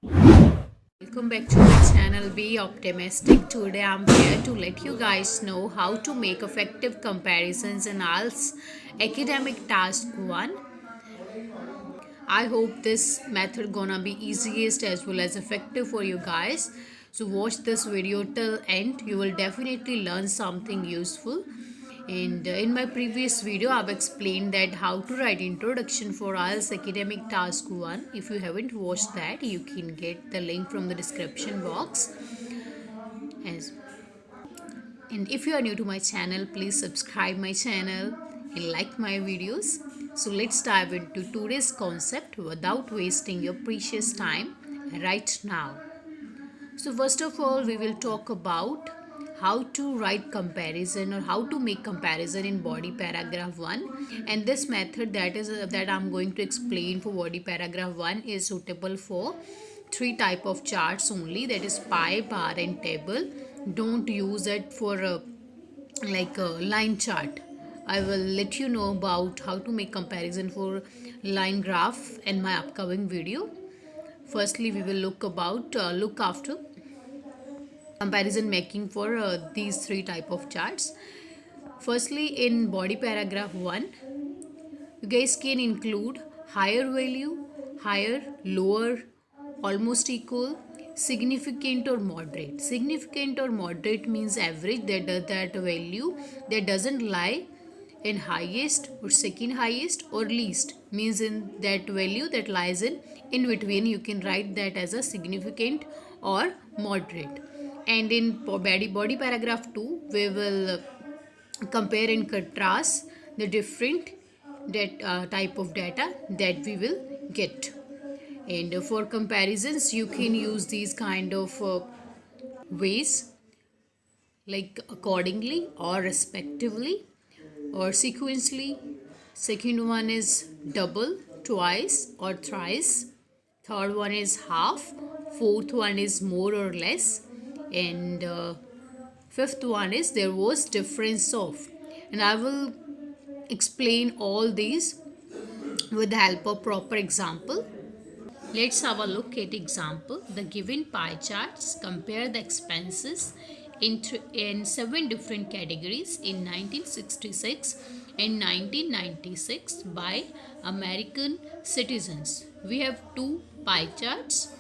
Welcome back to my channel Be Optimistic. Today I'm here to let you guys know how to make effective comparisons in IELTS Academic Task 1. I hope this method gonna be easiest as well as effective for you guys. So watch this video till end. You will definitely learn something useful. And in my previous video, I've explained that how to write introduction for IELTS Academic Task 1. If you haven't watched that, you can get the link from the description box. As and if you are new to my channel, please subscribe my channel and like my videos. So let's dive into today's concept without wasting your precious time right now. So first of all, we will talk about how to write comparison or how to make comparison in body paragraph 1, and this method that I'm going to explain for body paragraph 1 is suitable for three type of charts only, that is pie, bar and table. Don't use it for like a line chart. I will let you know about how to make comparison for line graph in my upcoming video. Firstly, we will look after comparison making for these three type of charts. Firstly, in body paragraph 1, you guys can include higher value, higher, lower, almost equal, significant or moderate. Significant or moderate means average, that value that doesn't lie in highest or second highest, or least means in that value that lies in between. You can write that as a significant or moderate. And in body paragraph 2, we will compare and contrast the different type of data that we will get. And for comparisons, you can use these kind of ways, like accordingly or respectively or sequentially. Second one is double, twice or thrice. Third one is half. Fourth one is more or less. And fifth one is there was difference of. And I will explain all these with the help of proper example. Let's have a look at example. The given pie charts compare the expenses in seven different categories in 1966 and 1996 by American citizens. We have two pie charts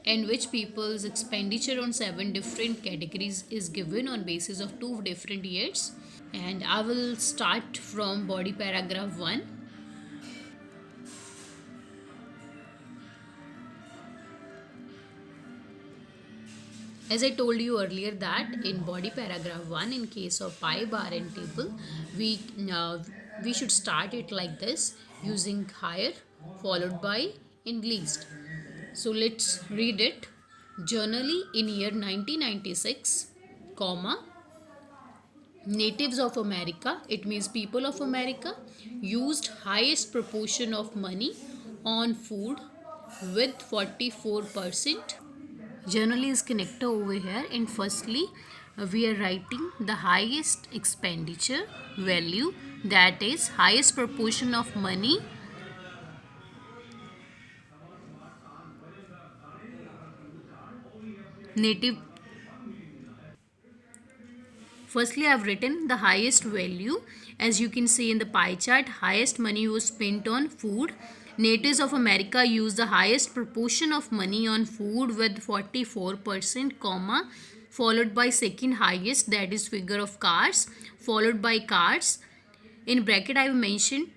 in which people's expenditure on seven different categories is given on basis of two different years. And I will start from body paragraph 1. As I told you earlier that in body paragraph 1, in case of pie, bar and table, we we should start it like this, using higher followed by in least. So let's read it. Generally in year 1996, comma, natives of America, it means people of America, used highest proportion of money on food with 44%. Generally is connector over here, and firstly we are writing the highest expenditure value, that is highest proportion of money native. Firstly, I've written the highest value. As you can see in the pie chart, highest money was spent on food. Natives of America use the highest proportion of money on food with 44%, comma, followed by second highest, that is figure of cars, followed by cars. In bracket, I have mentioned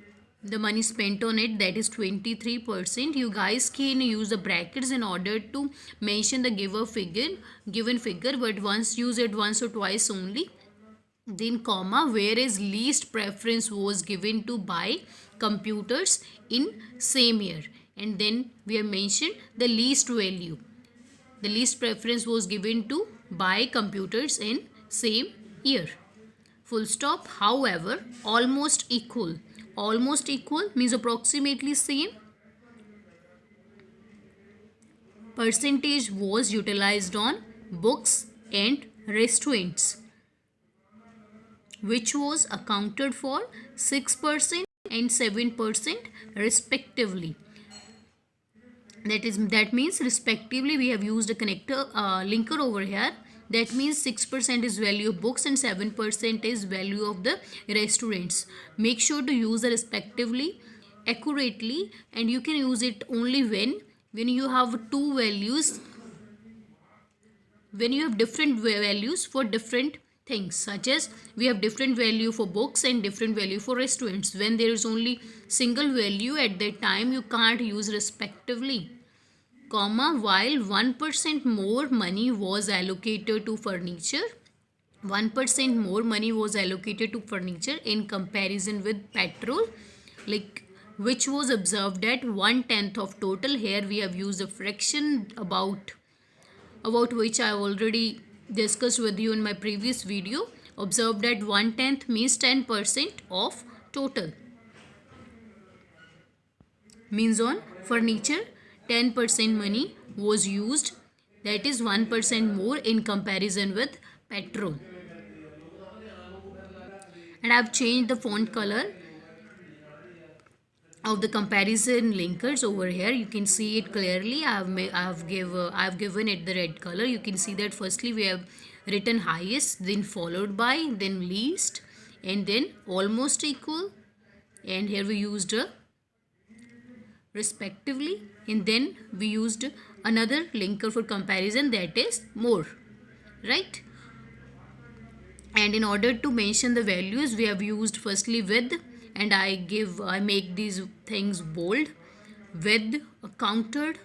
the money spent on it, that is 23%. You guys can use the brackets in order to mention the given figure, but once use it once or twice only. Then comma, whereas least preference was given to buy computers in same year. And then we have mentioned the least value, the least preference was given to buy computers in same year. Full stop. However, almost equal means approximately same percentage was utilized on books and restaurants, which was accounted for 6% and 7% respectively. That means respectively we have used a connector linker over here. That means 6% is value of books and 7% is value of the restaurants. Make sure to use the respectively accurately, and you can use it only when you have two values, when you have different values for different things, such as we have different value for books and different value for restaurants. When there is only single value, at that time you can't use respectively, comma, while 1% more money was allocated to furniture. 1% more money was allocated to furniture in comparison with petrol, like, which was observed at 1/10 of total. Here we have used a fraction about which I already discussed with you in my previous video. Observed at 1/10 means 10% of total. Means on furniture 10% money was used, that is 1% more in comparison with petrol. And I have changed the font color of the comparison linkers over here. You can see it clearly. I have given it the red color. You can see that firstly we have written highest, then followed by, then least, and then almost equal, and here we used a respectively, and then we used another linker for comparison, that is more, right? And in order to mention the values, we have used firstly with, and I make these things bold, with, counted,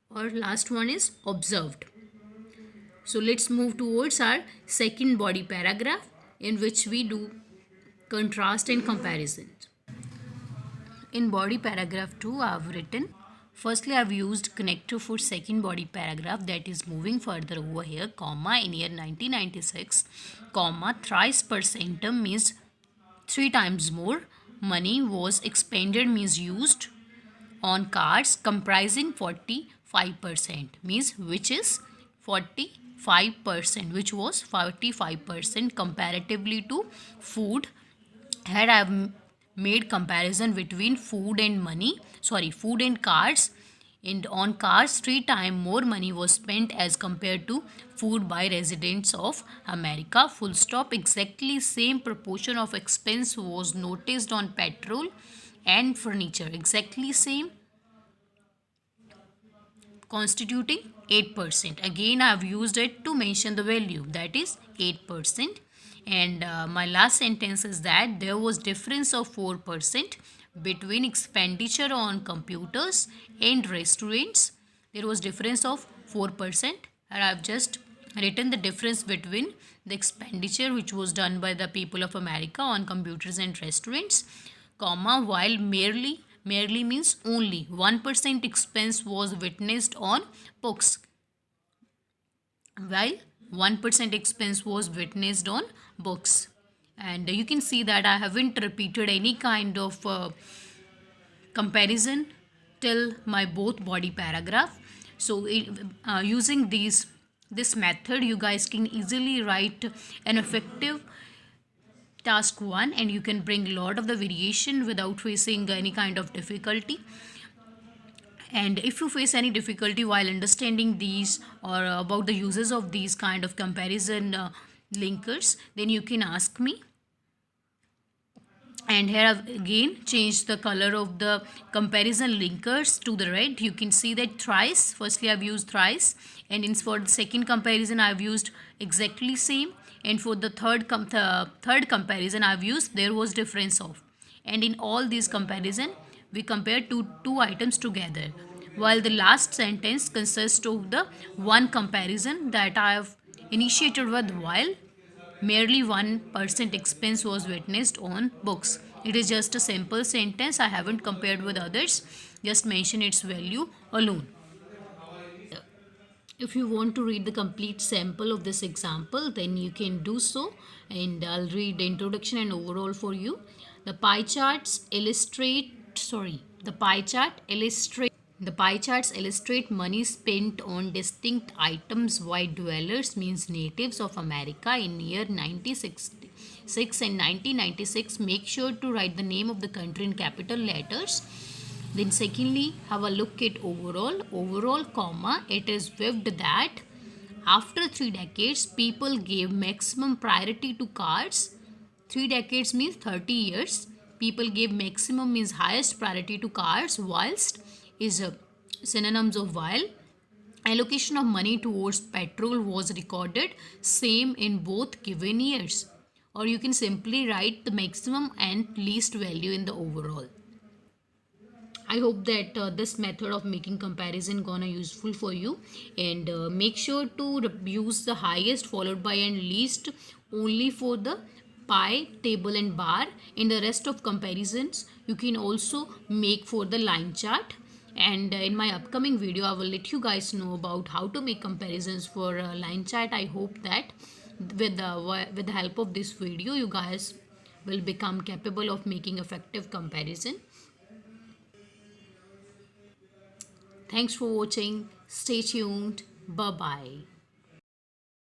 or last one is observed. So let's move towards our second body paragraph, in which we do contrast and comparison. In body paragraph 2, I have written, firstly I have used connector for second body paragraph, that is moving further over here, comma, in year 1996, comma, thrice per centum means 3 times more money was expended, means used, on cars comprising 45%, means which is 45%, which was 45% comparatively to food. Here I have made comparison between food and food and cars, and on cars 3 times more money was spent as compared to food by residents of America, full stop. Exactly same proportion of expense was noticed on petrol and furniture, exactly same, constituting 8%. Again I have used it to mention the value, that is 8%. And my last sentence is that there was difference of 4% between expenditure on computers and restaurants. There was difference of 4%, and I have just written the difference between the expenditure which was done by the people of America on computers and restaurants, comma, while merely means only 1% expense was witnessed on books, while 1% expense was witnessed on books. And you can see that I haven't repeated any kind of comparison till my both body paragraph. So using this method, you guys can easily write an effective task 1, and you can bring a lot of the variation without facing any kind of difficulty. And if you face any difficulty while understanding these or about the uses of these kind of comparison linkers, then you can ask me. And here I've again changed the color of the comparison linkers to the red. You can see that thrice, firstly I've used thrice, and for the second comparison I've used exactly same, and for the third comparison I've used there was difference of. And in all these comparison we compare two items together, while the last sentence consists of the one comparison that I have initiated with, while merely 1% expense was witnessed on books. It is just a simple sentence. I haven't compared with others, just mention its value alone. If you want to read the complete sample of this example, then you can do so, and I'll read the introduction and overall for you. The pie charts illustrate money spent on distinct items by dwellers, means natives of America, in year 1966 and 1996. Make sure to write the name of the country in capital letters. Then secondly, have a look at overall comma. It is viewed that after 3 decades, people gave maximum priority to cars. 3 decades means 30 years. People gave maximum means highest priority to cars, whilst is synonyms of while. Allocation of money towards petrol was recorded same in both given years. Or you can simply write the maximum and least value in the overall. I hope that this method of making comparison gonna useful for you, and make sure to use the highest followed by and least only for the pie, table and bar. In the rest of comparisons you can also make for the line chart, and in my upcoming video I will let you guys know about how to make comparisons for line chart. I hope that with the help of this video you guys will become capable of making effective comparison. Thanks for watching. Stay tuned. Bye bye.